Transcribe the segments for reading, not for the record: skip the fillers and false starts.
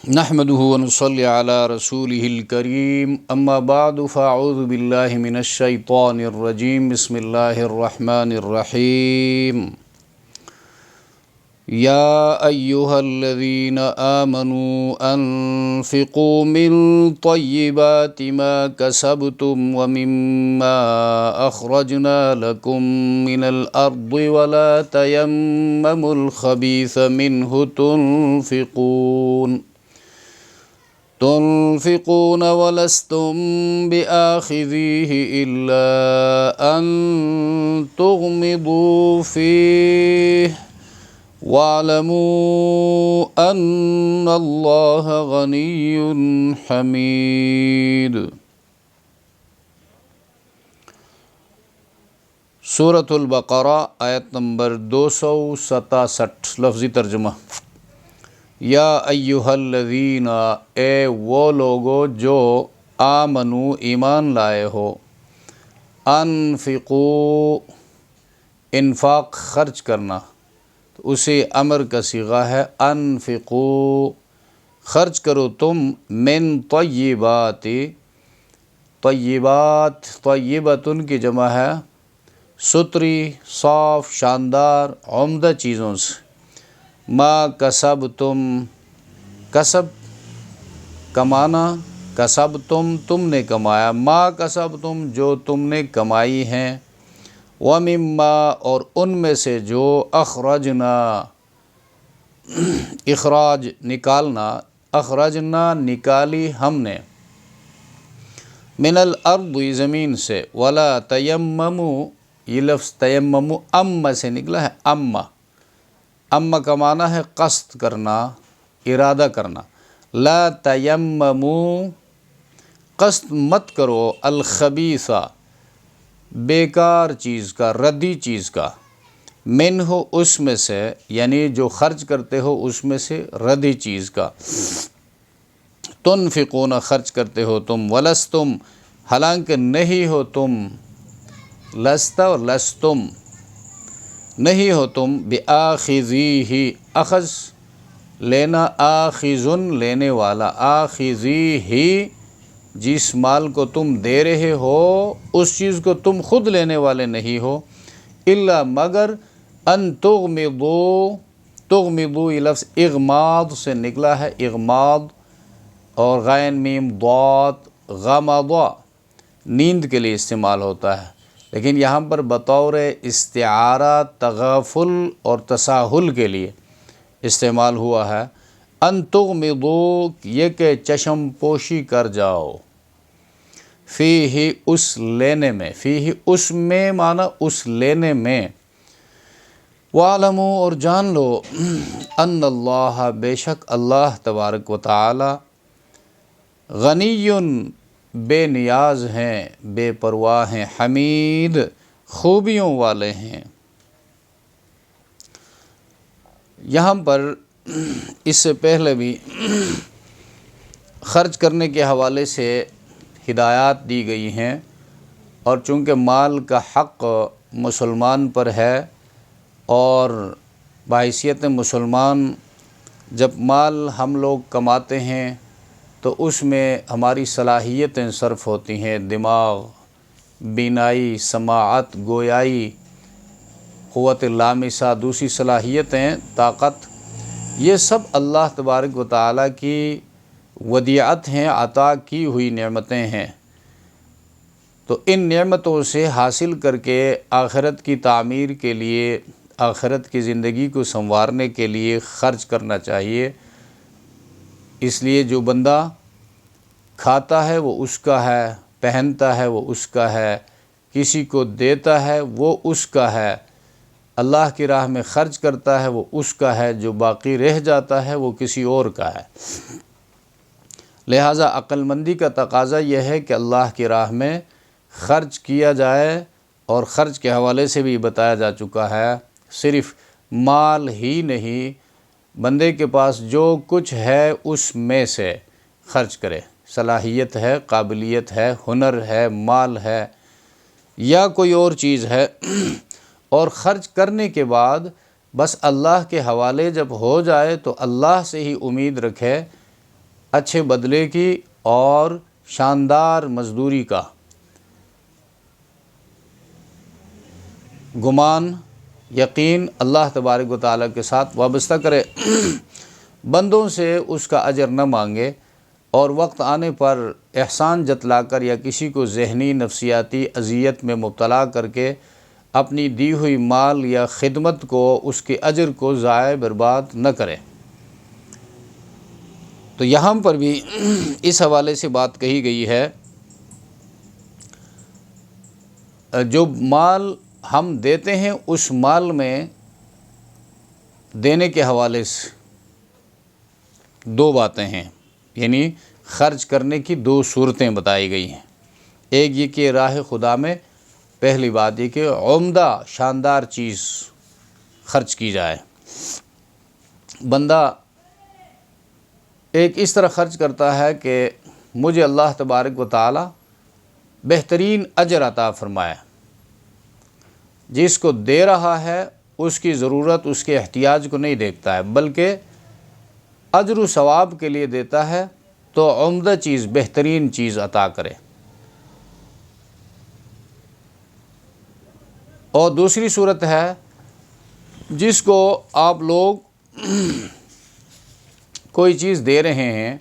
نحمده ونصلي على رسوله الكريم اما بعد فاعوذ بالله من الشيطان الرجيم بسم الله الرحمن الرحيم يا أيها الذين آمنوا أنفقوا من طيبات ما كسبتم ومما أخرجنا لكم من الأرض ولا تيمموا الخبيث منه تنفقون ولستم بآخذيه إلا أن تغمضوا فيه واعلموا أن الله غني حميد۔ سورۃ البقرہ آیت نمبر 267، لفظی ترجمہ۔ یا ایہا الذین، اے وہ لوگو جو آمنو ایمان لائے ہو، انفقو انفاق خرچ کرنا، تو اسے امر کا صیغہ ہے انفقو، خرچ کرو تم، من طیبات، طیبات طیبتن کی جمع ہے ستری، صاف، شاندار، عمدہ چیزوں سے، ما کسبتم، کسب کمانا، کسبتم تم نے کمایا، ما کسبتم جو تم نے کمائی ہیں، ومما اور ان میں سے جو اخرجنا، اخراج نکالنا، اخرجنا نکالی ہم نے، من الارض زمین سے، ولا تیمموا، یہ لفظ تیمموا ام سے نکلا ہے، ام کا معنی ہے قصد کرنا، ارادہ کرنا، لا تیمموا قصد مت کرو، الخبیثہ بیکار چیز کا، ردی چیز کا، منہ اس میں سے، یعنی جو خرچ کرتے ہو اس میں سے ردی چیز کا، تنفقون خرچ کرتے ہو تم، ولستم حالانکہ نہیں ہو تم، لست اور لستم نہیں ہو تم، بآخذیہ اخذ لینا، آخذن لینے والا، آخذیہ جس مال کو تم دے رہے ہو اس چیز کو تم خود لینے والے نہیں ہو، الا مگر، ان تغمضوا، تغمضوا یہ لفظ اغماض سے نکلا ہے، اغماض اور غین میم ضاد، غمضا نیند کے لیے استعمال ہوتا ہے، لیکن یہاں پر بطور استعارہ تغافل اور تساہل کے لیے استعمال ہوا ہے، ان تغمضوا یہ کہ چشم پوشی کر جاؤ، فیہ اس لینے میں، فیہ اس میں معنی اس لینے میں، وَاعْلَمُوا اور جان لو، ان اللہ بے شک اللہ تبارک و تعالی، غنی بے نیاز ہیں، بے پرواہ ہیں، حمید خوبیوں والے ہیں۔ یہاں پر اس سے پہلے بھی خرچ کرنے کے حوالے سے ہدایات دی گئی ہیں، اور چونکہ مال کا حق مسلمان پر ہے، اور بحیثیت مسلمان جب مال ہم لوگ کماتے ہیں تو اس میں ہماری صلاحیتیں صرف ہوتی ہیں، دماغ، بینائی، سماعت، گویائی، قوت لامسہ، دوسری صلاحیتیں، طاقت، یہ سب اللہ تبارک و تعالیٰ کی ودیعت ہیں، عطا کی ہوئی نعمتیں ہیں، تو ان نعمتوں سے حاصل کر کے آخرت کی تعمیر کے لیے، آخرت کی زندگی کو سنوارنے کے لیے خرچ کرنا چاہیے۔ اس لیے جو بندہ کھاتا ہے وہ اس کا ہے، پہنتا ہے وہ اس کا ہے، کسی کو دیتا ہے وہ اس کا ہے، اللہ کی راہ میں خرچ کرتا ہے وہ اس کا ہے، جو باقی رہ جاتا ہے وہ کسی اور کا ہے۔ لہٰذا عقل مندی کا تقاضا یہ ہے کہ اللہ کی راہ میں خرچ کیا جائے، اور خرچ کے حوالے سے بھی بتایا جا چکا ہے، صرف مال ہی نہیں، بندے کے پاس جو کچھ ہے اس میں سے خرچ کرے، صلاحیت ہے، قابلیت ہے، ہنر ہے، مال ہے یا کوئی اور چیز ہے، اور خرچ کرنے کے بعد بس اللہ کے حوالے جب ہو جائے تو اللہ سے ہی امید رکھے اچھے بدلے کی اور شاندار مزدوری کا گمان، یقین اللہ تبارک و تعالیٰ کے ساتھ وابستہ کرے، بندوں سے اس کا اجر نہ مانگے، اور وقت آنے پر احسان جتلا کر یا کسی کو ذہنی نفسیاتی اذیت میں مبتلا کر کے اپنی دی ہوئی مال یا خدمت کو، اس کے اجر کو ضائع برباد نہ کرے۔ تو یہاں پر بھی اس حوالے سے بات کہی گئی ہے، جو مال ہم دیتے ہیں اس مال میں دینے کے حوالے سے دو باتیں ہیں، یعنی خرچ کرنے کی دو صورتیں بتائی گئی ہیں۔ ایک یہ کہ راہ خدا میں پہلی بات یہ کہ عمدہ شاندار چیز خرچ کی جائے۔ بندہ ایک اس طرح خرچ کرتا ہے کہ مجھے اللہ تبارک و تعالی بہترین اجر عطا فرمائے۔ جس کو دے رہا ہے اس کی ضرورت، اس کے احتیاج کو نہیں دیکھتا ہے، بلکہ اجر و ثواب کے لیے دیتا ہے، تو عمدہ چیز، بہترین چیز عطا کرے۔ اور دوسری صورت ہے جس کو آپ لوگ کوئی چیز دے رہے ہیں،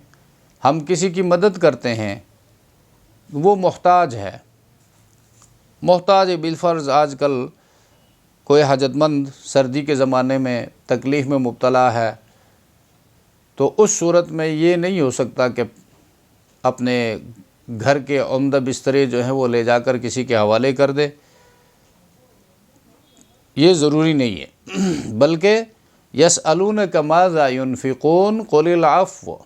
ہم کسی کی مدد کرتے ہیں، وہ محتاج ہے، بالفرض آج کل کوئی حاجت مند سردی کے زمانے میں تکلیف میں مبتلا ہے، تو اس صورت میں یہ نہیں ہو سکتا کہ اپنے گھر کے عمدہ بسترے جو ہیں وہ لے جا کر کسی کے حوالے کر دے، یہ ضروری نہیں ہے، بلکہ یسألونک ماذا ينفقون قل العفو،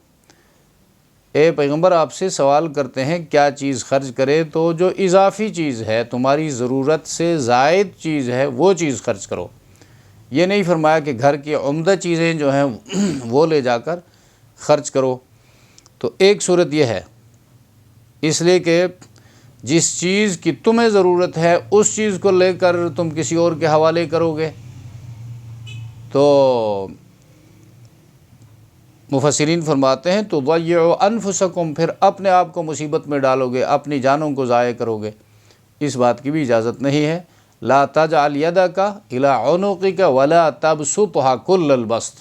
اے پیغمبر آپ سے سوال کرتے ہیں کیا چیز خرچ کرے، تو جو اضافی چیز ہے، تمہاری ضرورت سے زائد چیز ہے، وہ چیز خرچ کرو۔ یہ نہیں فرمایا کہ گھر کی عمدہ چیزیں جو ہیں وہ لے جا کر خرچ کرو۔ تو ایک صورت یہ ہے، اس لیے کہ جس چیز کی تمہیں ضرورت ہے اس چیز کو لے کر تم کسی اور کے حوالے کرو گے تو مفسرین فرماتے ہیں تو تضیعوا انفسکم، پھر اپنے آپ کو مصیبت میں ڈالو گے، اپنی جانوں کو ضائع کرو گے۔ اس بات کی بھی اجازت نہیں ہے۔ لا تجعل یدک الی عنقک ولا تبسطها کل البسط،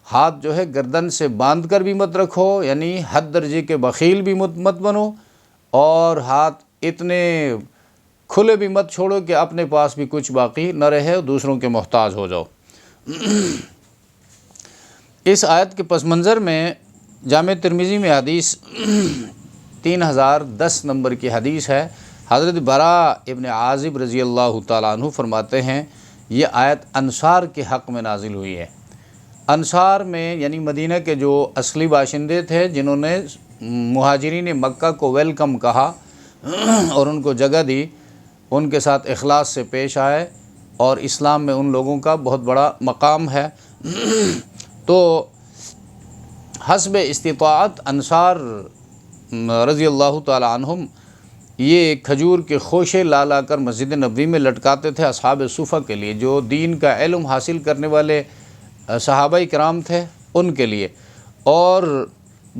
ہاتھ جو ہے گردن سے باندھ کر بھی مت رکھو، یعنی حد درجے کے بخیل بھی مت بنو، اور ہاتھ اتنے کھلے بھی مت چھوڑو کہ اپنے پاس بھی کچھ باقی نہ رہے، دوسروں کے محتاج ہو جاؤ۔ اس آیت کے پس منظر میں جامع ترمذی میں حدیث 3010 نمبر کی حدیث ہے، حضرت براء ابن عازب رضی اللہ تعالیٰ عنہ فرماتے ہیں یہ آیت انصار کے حق میں نازل ہوئی ہے۔ انصار میں یعنی مدینہ کے جو اصلی باشندے تھے، جنہوں نے مہاجرین مکہ کو ویلکم کہا اور ان کو جگہ دی، ان کے ساتھ اخلاص سے پیش آئے، اور اسلام میں ان لوگوں کا بہت بڑا مقام ہے۔ تو حسب استطاعت انصار رضی اللہ تعالی عنہم یہ کھجور کے خوشے لا کر مسجد نبوی میں لٹکاتے تھے اصحاب صفہ کے لیے، جو دین کا علم حاصل کرنے والے صحابہ کرام تھے ان کے لیے۔ اور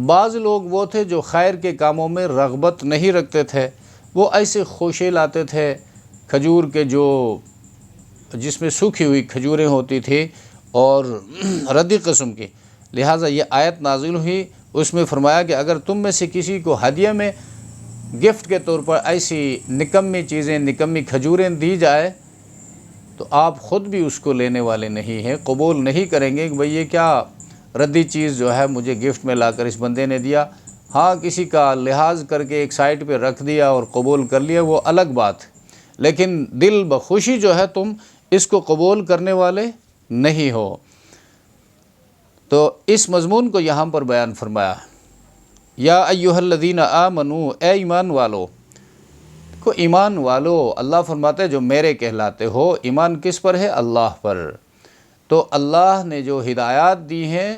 بعض لوگ وہ تھے جو خیر کے کاموں میں رغبت نہیں رکھتے تھے، وہ ایسے خوشے لاتے تھے کھجور کے جس میں سوکھی ہوئی کھجوریں ہوتی تھی اور ردی قسم کی، لہٰذا یہ آیت نازل ہوئی، اس میں فرمایا کہ اگر تم میں سے کسی کو ہدیہ میں گفٹ کے طور پر ایسی نکمی چیزیں، نکمی کھجوریں دی جائے تو آپ خود بھی اس کو لینے والے نہیں ہیں، قبول نہیں کریں گے کہ بھئی یہ کیا ردی چیز جو ہے مجھے گفٹ میں لا کر اس بندے نے دیا۔ ہاں کسی کا لحاظ کر کے ایک سائٹ پہ رکھ دیا اور قبول کر لیا، وہ الگ بات ہے، لیکن دل بخوشی جو ہے تم اس کو قبول کرنے والے نہیں ہو۔ تو اس مضمون کو یہاں پر بیان فرمایا، یا ایھا الذین آمنوا، اے ایمان والو، کو ایمان والو، اللہ فرماتا ہے جو میرے کہلاتے ہو، ایمان کس پر ہے؟ اللہ پر۔ تو اللہ نے جو ہدایات دی ہیں،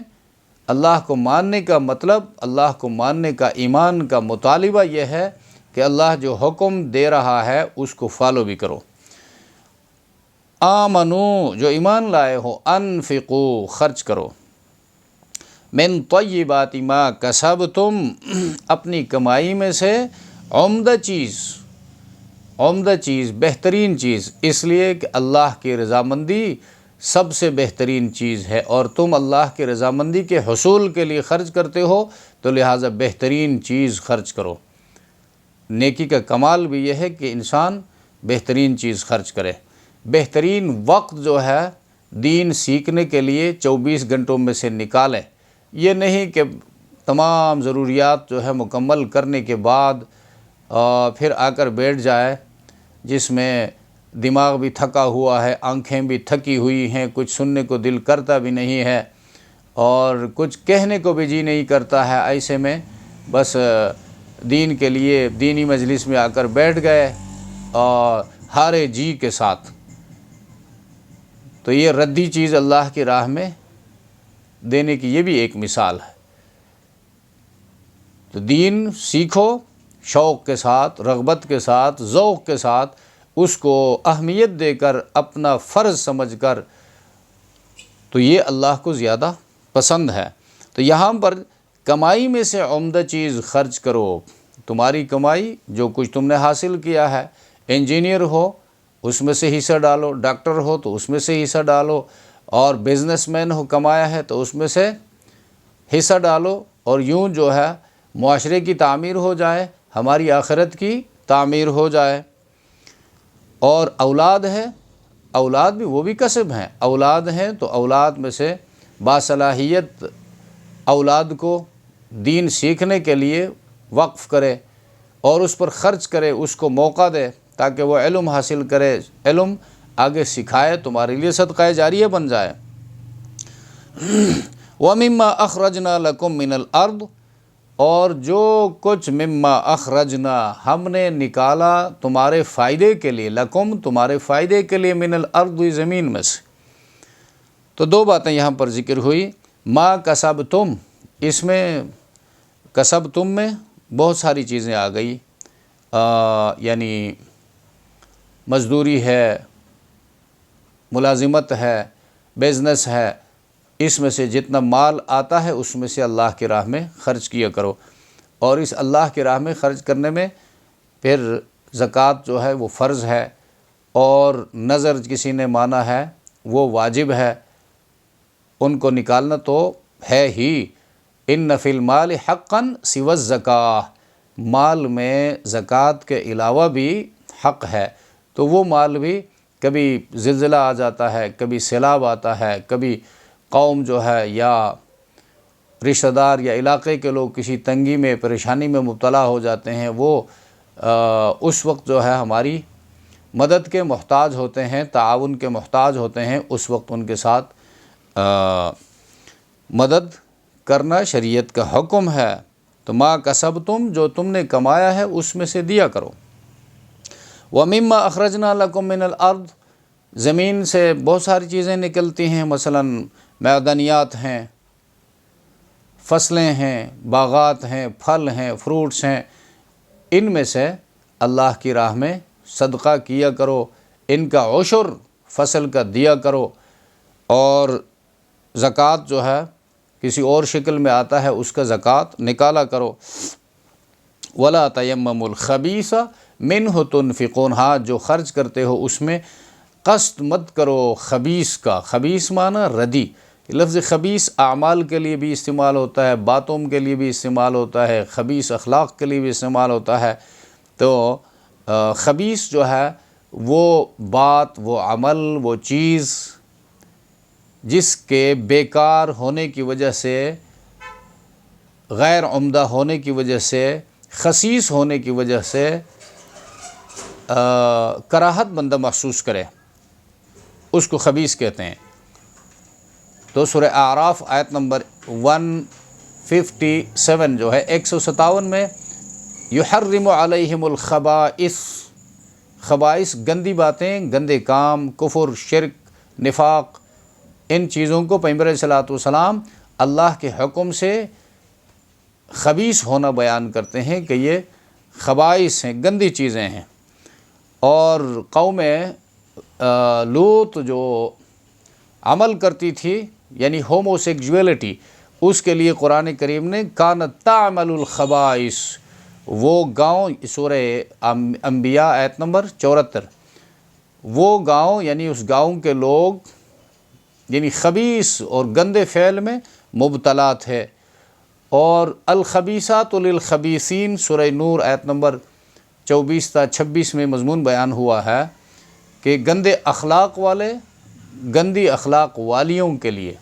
اللہ کو ماننے کا مطلب، اللہ کو ماننے کا ایمان کا مطالبہ یہ ہے کہ اللہ جو حکم دے رہا ہے اس کو فالو بھی کرو۔ آمنو، جو ایمان لائے ہو، انفقو، خرچ کرو، من طیبات ما کسبتم، اپنی کمائی میں سے عمدہ چیز، بہترین چیز، اس لیے کہ اللہ کی رضامندی سب سے بہترین چیز ہے، اور تم اللہ کی رضامندی کے حصول کے لیے خرچ کرتے ہو تو لہٰذا بہترین چیز خرچ کرو۔ نیکی کا کمال بھی یہ ہے کہ انسان بہترین چیز خرچ کرے۔ بہترین وقت جو ہے دین سیکھنے کے لیے 24 گھنٹوں میں سے نکالے، یہ نہیں کہ تمام ضروریات جو ہے مکمل کرنے کے بعد پھر آ کر بیٹھ جائے، جس میں دماغ بھی تھکا ہوا ہے، آنکھیں بھی تھکی ہوئی ہیں، کچھ سننے کو دل کرتا بھی نہیں ہے اور کچھ کہنے کو بھی جی نہیں کرتا ہے۔ ایسے میں بس دین کے لیے دینی مجلس میں آ کر بیٹھ گئے اور ہارے جی کے ساتھ، تو یہ ردی چیز اللہ کی راہ میں دینے کی یہ بھی ایک مثال ہے۔ تو دین سیکھو شوق کے ساتھ، رغبت کے ساتھ، ذوق کے ساتھ، اس کو اہمیت دے کر، اپنا فرض سمجھ کر، تو یہ اللہ کو زیادہ پسند ہے۔ تو یہاں پر کمائی میں سے عمدہ چیز خرچ کرو۔ تمہاری کمائی جو کچھ تم نے حاصل کیا ہے، انجینئر ہو اس میں سے حصہ ڈالو، ڈاکٹر ہو تو اس میں سے حصہ ڈالو، اور بزنس مین ہو کمایا ہے تو اس میں سے حصہ ڈالو، اور یوں جو ہے معاشرے کی تعمیر ہو جائے، ہماری آخرت کی تعمیر ہو جائے۔ اور اولاد ہے، اولاد بھی وہ بھی کسب ہیں، اولاد ہیں تو اولاد میں سے باصلاحیت اولاد کو دین سیکھنے کے لیے وقف کرے اور اس پر خرچ کرے، اس کو موقع دے تاکہ وہ علم حاصل کرے، علم آگے سکھائے، تمہارے لیے صدقہ جاریہ بن جائے۔ وَمِمَّا أَخْرَجْنَا لَكُم مِّنَ الْأَرْضِ، اور جو کچھ مما اخرجنا ہم نے نکالا تمہارے فائدے کے لیے، لکم تمہارے فائدے کے لیے، من الارض زمین میں سے۔ تو دو باتیں یہاں پر ذکر ہوئی، ما کسبتم، اس میں کسبتم میں بہت ساری چیزیں آ گئی، یعنی مزدوری ہے، ملازمت ہے، بزنس ہے، اس میں سے جتنا مال آتا ہے اس میں سے اللہ کی راہ میں خرچ کیا کرو، اور اس اللہ کی راہ میں خرچ کرنے میں پھر زکوٰۃ جو ہے وہ فرض ہے، اور نظر کسی نے مانا ہے وہ واجب ہے، ان کو نکالنا تو ہے ہی۔ ان فی المال حقا سوى الزکاۃ، مال میں زکوٰۃ کے علاوہ بھی حق ہے، تو وہ مال بھی کبھی زلزلہ آ جاتا ہے، کبھی سیلاب آتا ہے، کبھی قوم جو ہے یا رشتہ دار یا علاقے کے لوگ کسی تنگی میں، پریشانی میں مبتلا ہو جاتے ہیں، وہ اس وقت جو ہے ہماری مدد کے محتاج ہوتے ہیں، تعاون کے محتاج ہوتے ہیں، اس وقت ان کے ساتھ مدد کرنا شریعت کا حکم ہے۔ تو ما کسبتم، جو تم نے کمایا ہے اس میں سے دیا کرو۔ وَمِمَّا أَخْرَجْنَا لَكُم مِّنَ الْأَرْضِ، زمین سے بہت ساری چیزیں نکلتی ہیں، مثلاً معدنیات ہیں، فصلیں ہیں، باغات ہیں، پھل ہیں، فروٹس ہیں، ان میں سے اللہ کی راہ میں صدقہ کیا کرو، ان کا عشر فصل کا دیا کرو، اور زکوٰۃ جو ہے کسی اور شکل میں آتا ہے اس کا زکوٰۃ نکالا کرو۔ وَلَا تَيَمَّمُوا الْخَبِيثَ مِنْهُ تُنْفِقُونَ، ہاں جو خرچ کرتے ہو اس میں قصد مت کرو خبیث کا۔ خبیث معنی ردی، لفظ خبیث اعمال کے لیے بھی استعمال ہوتا ہے، باتوں کے لیے بھی استعمال ہوتا ہے، خبیث اخلاق کے لیے بھی استعمال ہوتا ہے۔ تو خبیث جو ہے وہ بات، وہ عمل، وہ چیز جس کے بیکار ہونے کی وجہ سے، غیر عمدہ ہونے کی وجہ سے، خسیس ہونے کی وجہ سے کراہت بندہ محسوس کرے، اس کو خبیث کہتے ہیں۔ تو سورہ اعراف آیت نمبر 157 جو ہے 157 میں یحرم علیہم الخبائث، خبائث گندی باتیں، گندے کام، کفر، شرک، نفاق، ان چیزوں کو پیغمبر علیہ الصلوۃ والسلام اللہ کے حکم سے خبیث ہونا بیان کرتے ہیں کہ یہ خبائث ہیں، گندی چیزیں ہیں۔ اور قوم لوط جو عمل کرتی تھی، یعنی ہومو سیکجویلٹی، اس کے لیے قرآن کریم نے کانت تعمل الخبائث، وہ گاؤں، سورہ انبیاء آیت نمبر 74، وہ گاؤں یعنی اس گاؤں کے لوگ یعنی خبیث اور گندے فعل میں مبتلا تھے۔ اور الخبیثات للخبیثین سورہ نور آیت نمبر 24 تا 26 میں مضمون بیان ہوا ہے کہ گندے اخلاق والے گندی اخلاق والیوں کے لیے،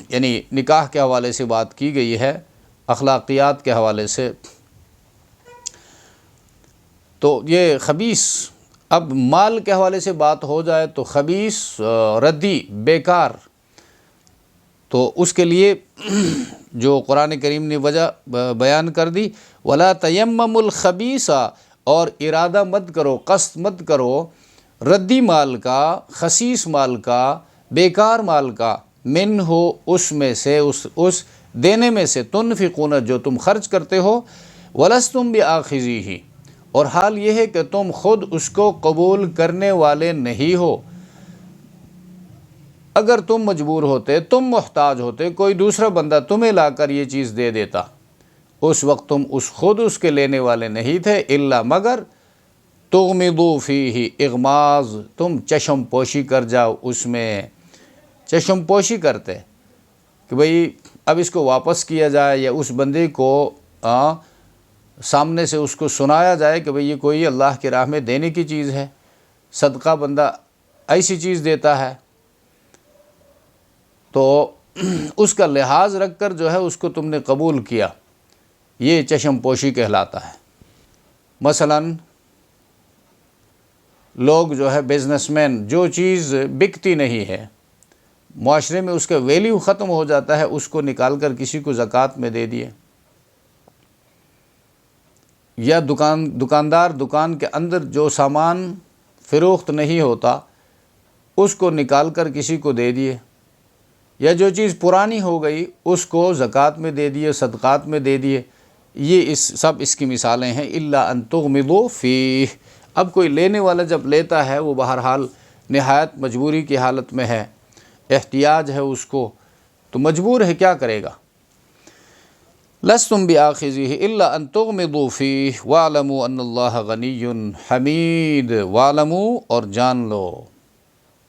یعنی نکاح کے حوالے سے بات کی گئی ہے، اخلاقیات کے حوالے سے۔ تو یہ خبیث، اب مال کے حوالے سے بات ہو جائے تو خبیث ردی، بیکار، تو اس کے لیے جو قرآن کریم نے وجہ بیان کر دی، وَلَا تَيَمَّمُوا الْخَبِيثَ، اور ارادہ مت کرو، قصد مت کرو ردی مال کا، خسیس مال کا، بیکار مال کا، من ہو اس میں سے، اس دینے میں سے، تنفقون جو تم خرچ کرتے ہو، وَلَسْتُمْ بِآخِذِيهِ، اور حال یہ ہے کہ تم خود اس کو قبول کرنے والے نہیں ہو۔ اگر تم مجبور ہوتے، تم محتاج ہوتے، کوئی دوسرا بندہ تمہیں لا کر یہ چیز دے دیتا، اس وقت تم خود اس کے لینے والے نہیں تھے، الا مگر تغمضوا فیہ، اغماض، تم چشم پوشی کر جاؤ اس میں، چشم پوشی کرتے کہ بھئی اب اس کو واپس کیا جائے، یا اس بندے کو سامنے سے اس کو سنایا جائے کہ بھئی یہ کوئی اللہ کی راہ میں دینے کی چیز ہے، صدقہ بندہ ایسی چیز دیتا ہے، تو اس کا لحاظ رکھ کر جو ہے اس کو تم نے قبول کیا، یہ چشم پوشی کہلاتا ہے۔ مثلا لوگ جو ہے بزنس مین، جو چیز بکتی نہیں ہے، معاشرے میں اس کا ویلیو ختم ہو جاتا ہے، اس کو نکال کر کسی کو زکوٰۃ میں دے دیے، یا دکاندار دکان کے اندر جو سامان فروخت نہیں ہوتا اس کو نکال کر کسی کو دے دیے، یا جو چیز پرانی ہو گئی اس کو زکوٰۃ میں دے دیے، صدقات میں دے دیے، یہ سب اس کی مثالیں ہیں۔ الا ان تغمضوا فیہ، اب کوئی لینے والا جب لیتا ہے وہ بہرحال نہایت مجبوری کی حالت میں ہے، احتیاج ہے اس کو، تو مجبور ہے، کیا کرے گا؟ لستم بآخذیہ الا ان تغمضوا فیہ واعلموا ان اللہ غنی حمید، واعلموا، اور جان لو،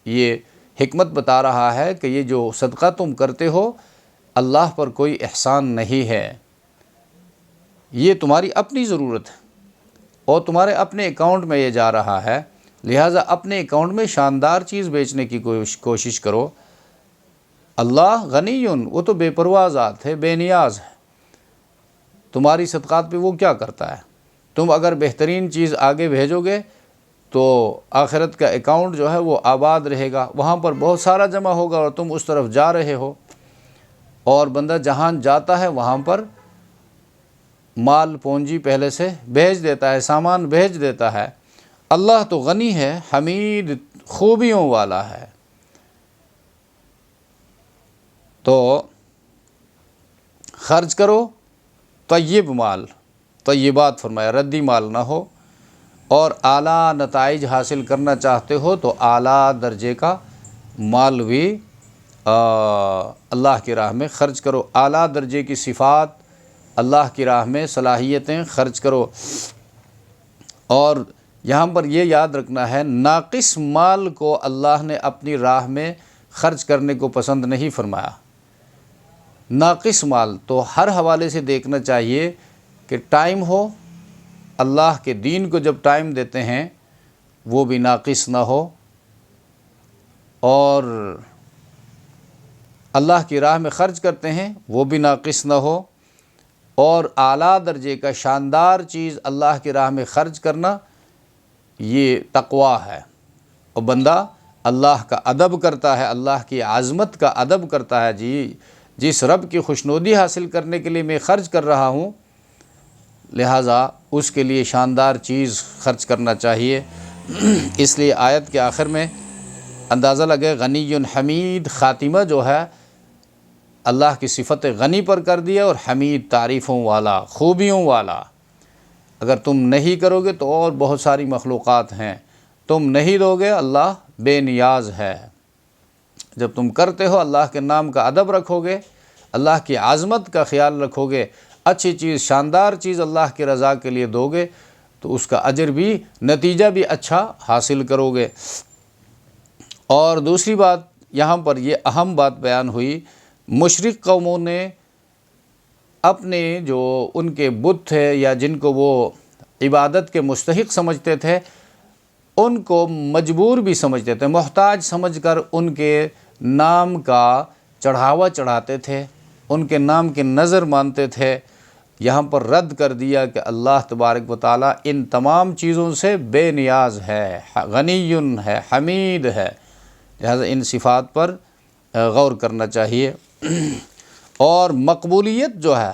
یہ حکمت بتا رہا ہے کہ یہ جو صدقہ تم کرتے ہو اللہ پر کوئی احسان نہیں ہے، یہ تمہاری اپنی ضرورت ہے اور تمہارے اپنے اکاؤنٹ میں یہ جا رہا ہے، لہٰذا اپنے اکاؤنٹ میں شاندار چیز بیچنے کی کوشش کرو۔ اللہ غنی، وہ تو بے پرواہ ذات ہے، بے نیاز ہے، تمہاری صدقات پہ وہ کیا کرتا ہے؟ تم اگر بہترین چیز آگے بھیجو گے تو آخرت کا اکاؤنٹ جو ہے وہ آباد رہے گا، وہاں پر بہت سارا جمع ہوگا اور تم اس طرف جا رہے ہو، اور بندہ جہاں جاتا ہے وہاں پر مال پونجی پہلے سے بھیج دیتا ہے، سامان بھیج دیتا ہے۔ اللہ تو غنی ہے، حمید، خوبیوں والا ہے۔ تو خرچ کرو طیب مال، طیبات فرمایا، ردی مال نہ ہو، اور اعلیٰ نتائج حاصل کرنا چاہتے ہو تو اعلیٰ درجے کا مال بھی اللہ کی راہ میں خرچ کرو، اعلیٰ درجے کی صفات اللہ کی راہ میں، صلاحیتیں خرچ کرو۔ اور یہاں پر یہ یاد رکھنا ہے، ناقص مال کو اللہ نے اپنی راہ میں خرچ کرنے کو پسند نہیں فرمایا۔ ناقص مال تو ہر حوالے سے دیکھنا چاہیے کہ ٹائم ہو، اللہ کے دین کو جب ٹائم دیتے ہیں وہ بھی ناقص نہ ہو، اور اللہ کی راہ میں خرچ کرتے ہیں وہ بھی ناقص نہ ہو، اور اعلیٰ درجے کا شاندار چیز اللہ کی راہ میں خرچ کرنا یہ تقویٰ ہے، اور بندہ اللہ کا ادب کرتا ہے، اللہ کی عظمت کا ادب کرتا ہے، جس رب کی خوشنودی حاصل کرنے کے لیے میں خرچ کر رہا ہوں، لہٰذا اس کے لیے شاندار چیز خرچ کرنا چاہیے۔ اس لیے آیت کے آخر میں اندازہ لگے غنی حمید، خاتمہ جو ہے اللہ کی صفت غنی پر کر دیا، اور حمید تعریفوں والا، خوبیوں والا۔ اگر تم نہیں کرو گے تو اور بہت ساری مخلوقات ہیں، تم نہیں دو گے اللہ بے نیاز ہے۔ جب تم کرتے ہو اللہ کے نام کا ادب رکھو گے، اللہ کی عظمت کا خیال رکھو گے، اچھی چیز شاندار چیز اللہ کی رضا کے لیے دو گے تو اس کا اجر بھی نتیجہ بھی اچھا حاصل کرو گے۔ اور دوسری بات یہاں پر یہ اہم بات بیان ہوئی، مشرک قوموں نے اپنے جو ان کے بت تھے یا جن کو وہ عبادت کے مستحق سمجھتے تھے ان کو مجبور بھی سمجھتے تھے، محتاج سمجھ کر ان کے نام کا چڑھاوا چڑھاتے تھے، ان کے نام کی نظر مانتے تھے۔ یہاں پر رد کر دیا کہ اللہ تبارک و تعالیٰ ان تمام چیزوں سے بے نیاز ہے، غنی ہے، حمید ہے، لہذا ان صفات پر غور کرنا چاہیے۔ اور مقبولیت جو ہے،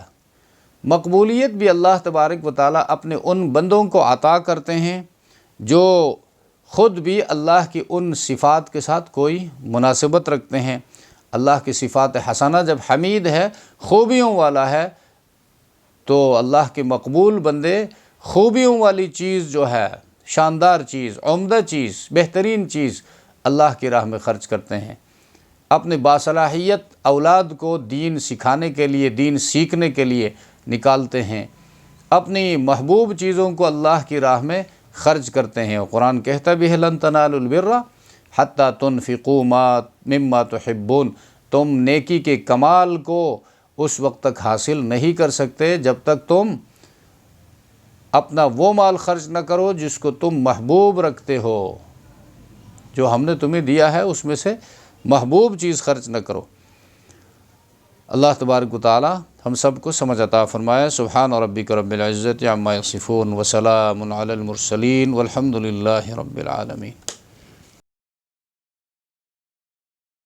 مقبولیت بھی اللہ تبارک و تعالیٰ اپنے ان بندوں کو عطا کرتے ہیں جو خود بھی اللہ کی ان صفات کے ساتھ کوئی مناسبت رکھتے ہیں۔ اللہ کی صفات حسنہ جب حمید ہے، خوبیوں والا ہے، تو اللہ کے مقبول بندے خوبیوں والی چیز جو ہے، شاندار چیز، عمدہ چیز، بہترین چیز اللہ کی راہ میں خرچ کرتے ہیں، اپنے باصلاحیت اولاد کو دین سکھانے کے لیے، دین سیکھنے کے لیے نکالتے ہیں، اپنی محبوب چیزوں کو اللہ کی راہ میں خرچ کرتے ہیں۔ قرآن کہتا بھی ہے لن تنالوا البر حتی تنفقوا مما تحبون، تم نیکی کے کمال کو اس وقت تک حاصل نہیں کر سکتے جب تک تم اپنا وہ مال خرچ نہ کرو جس کو تم محبوب رکھتے ہو، جو ہم نے تمہیں دیا ہے اس میں سے محبوب چیز خرچ نہ کرو۔ اللہ تبارک و تعالی ہم سب کو سمجھ عطا فرمائے۔ سبحان ربک رب العزت عما یصفون وسلام علی المرسلین والحمد للہ رب العالمین۔